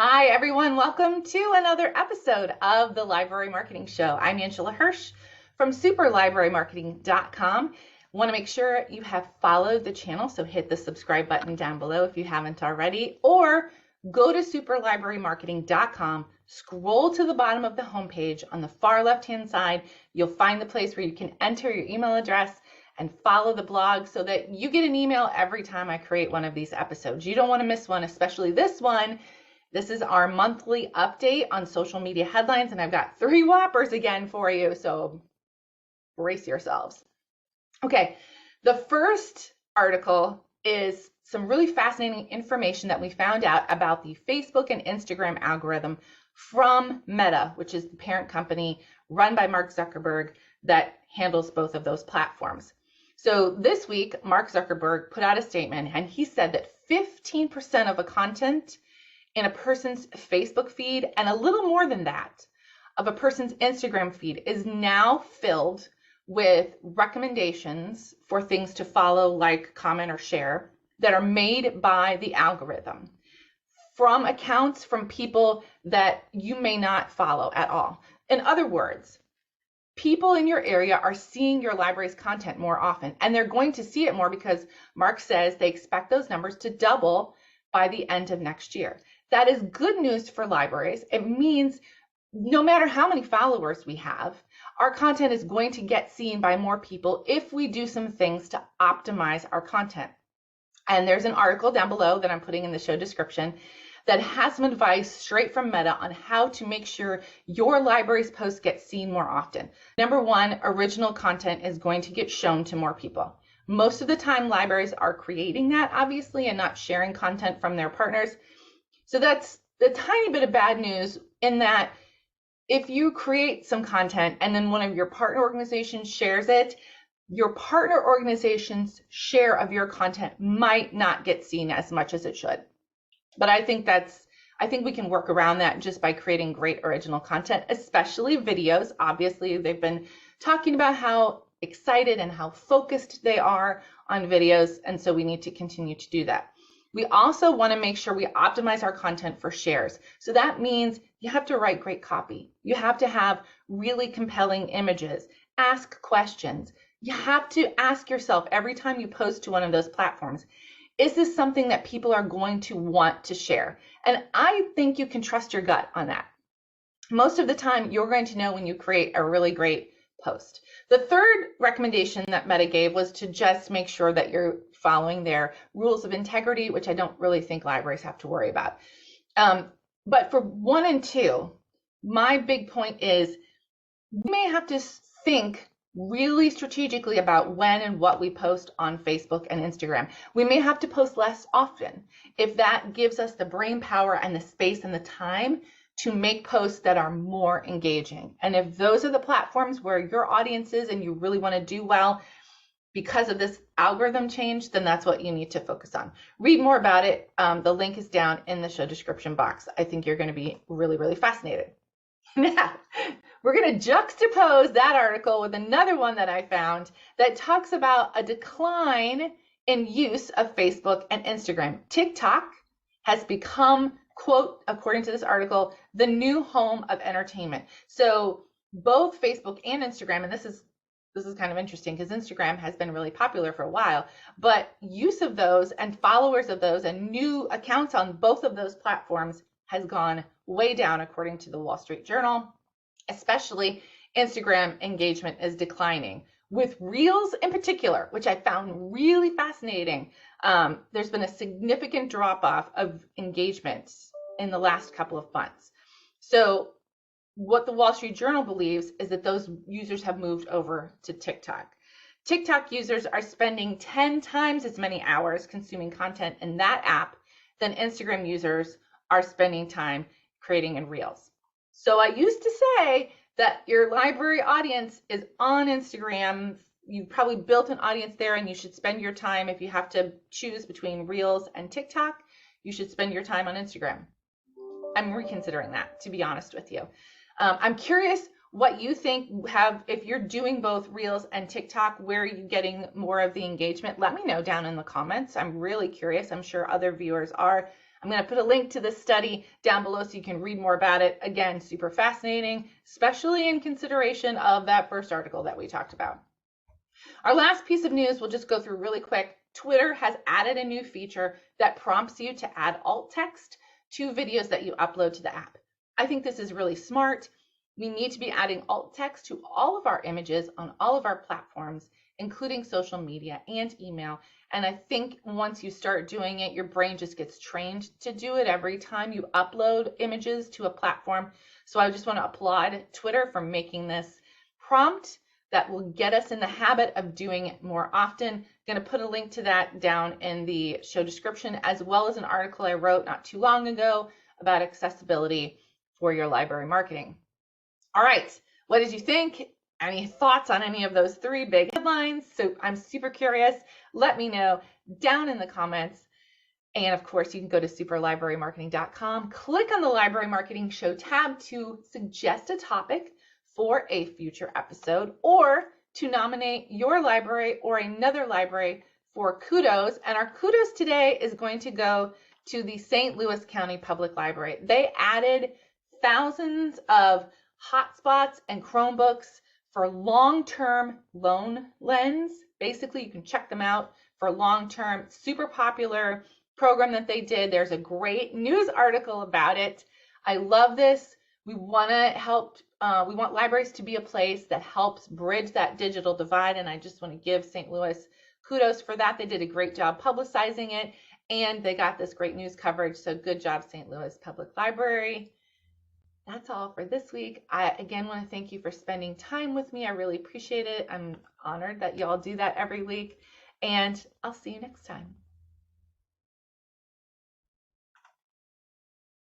Hi, everyone. Welcome to another episode of the Library Marketing Show. I'm Angela Hursh from superlibrarymarketing.com. Want to make sure you have followed the channel, so hit the subscribe button down below if you haven't already, or go to superlibrarymarketing.com, scroll to the bottom of the homepage. On the far left-hand side, you'll find the place where you can enter your email address and follow the blog so that you get an email every time I create one of these episodes. You don't want to miss one, especially this one. This is our monthly update on social media headlines, and I've got 3 whoppers again for you, so brace yourselves. Okay, the first article is some really fascinating information that we found out about the Facebook and Instagram algorithm from Meta, which is the parent company run by Mark Zuckerberg that handles both of those platforms. So this week, Mark Zuckerberg put out a statement, and he said that 15% of the content in a person's Facebook feed and a little more than that of a person's Instagram feed is now filled with recommendations for things to follow, like, comment, or share that are made by the algorithm from accounts from people that you may not follow at all. In other words, people in your area are seeing your library's content more often, and they're going to see it more because Mark says they expect those numbers to double by the end of next year. That is good news for libraries. It means no matter how many followers we have, our content is going to get seen by more people if we do some things to optimize our content. And there's an article down below that I'm putting in the show description that has some advice straight from Meta on how to make sure your library's posts get seen more often. Number one, original content is going to get shown to more people. Most of the time, libraries are creating that, obviously, and not sharing content from their partners. So that's the tiny bit of bad news in that if you create some content and then one of your partner organizations shares it, your partner organization's share of your content might not get seen as much as it should. But I think we can work around that just by creating great original content, especially videos. Obviously, they've been talking about how excited and how focused they are on videos, and so we need to continue to do that. We also want to make sure we optimize our content for shares. So that means you have to write great copy. You have to have really compelling images, ask questions. You have to ask yourself every time you post to one of those platforms, is this something that people are going to want to share? And I think you can trust your gut on that. Most of the time, you're going to know when you create a really great post. The third recommendation that Meta gave was to just make sure that you're following their rules of integrity, which I don't really think libraries have to worry about. But for 1 and 2, my big point is we may have to think really strategically about when and what we post on Facebook and Instagram. We may have to post less often if that gives us the brain power and the space and the time to make posts that are more engaging. And if those are the platforms where your audience is and you really want to do well because of this algorithm change, then that's what you need to focus on. Read more about it. The link is down in the show description box. I think you're going to be really, really fascinated. Now, we're going to juxtapose that article with another one that I found that talks about a decline in use of Facebook and Instagram. TikTok has become, quote, according to this article, the new home of entertainment. So both Facebook and Instagram, and this is kind of interesting because Instagram has been really popular for a while, but use of those and followers of those and new accounts on both of those platforms has gone way down, according to the Wall Street Journal. Especially Instagram engagement is declining, with Reels in particular, which I found really fascinating. There's been a significant drop-off of engagement in the last couple of months. So what the Wall Street Journal believes is that those users have moved over to TikTok. TikTok users are spending 10 times as many hours consuming content in that app than Instagram users are spending time creating in Reels. So I used to say that your library audience is on Instagram. You've probably built an audience there, and you should spend your time, if you have to choose between Reels and TikTok, you should spend your time on Instagram. I'm reconsidering that, to be honest with you. I'm curious what you think if you're doing both Reels and TikTok, where are you getting more of the engagement? Let me know down in the comments. I'm really curious. I'm sure other viewers are. I'm going to put a link to this study down below so you can read more about it. Again, super fascinating, especially in consideration of that first article that we talked about. Our last piece of news we'll just go through really quick. Twitter has added a new feature that prompts you to add alt text to videos that you upload to the app. I think this is really smart. We need to be adding alt text to all of our images on all of our platforms, including social media and email. And I think once you start doing it, your brain just gets trained to do it every time you upload images to a platform. So I just want to applaud Twitter for making this prompt that will get us in the habit of doing it more often. I'm going to put a link to that down in the show description, as well as an article I wrote not too long ago about accessibility for your library marketing. All right, what did you think? Any thoughts on any of those three big headlines? So I'm super curious. Let me know down in the comments. And of course, you can go to superlibrarymarketing.com, click on the Library Marketing Show tab to suggest a topic for a future episode, or to nominate your library or another library for Kudos. And our Kudos today is going to go to the St. Louis County Public Library. They added thousands of hotspots and Chromebooks for long-term loan lens. Basically, you can check them out for long-term, super popular program that they did. There's a great news article about it. I love this. We want to help, we want libraries to be a place that helps bridge that digital divide, and I just want to give St. Louis kudos for that. They did a great job publicizing it, and they got this great news coverage, so good job, St. Louis Public Library. That's all for this week. I again want to thank you for spending time with me. I really appreciate it. I'm honored that y'all do that every week, and I'll see you next time.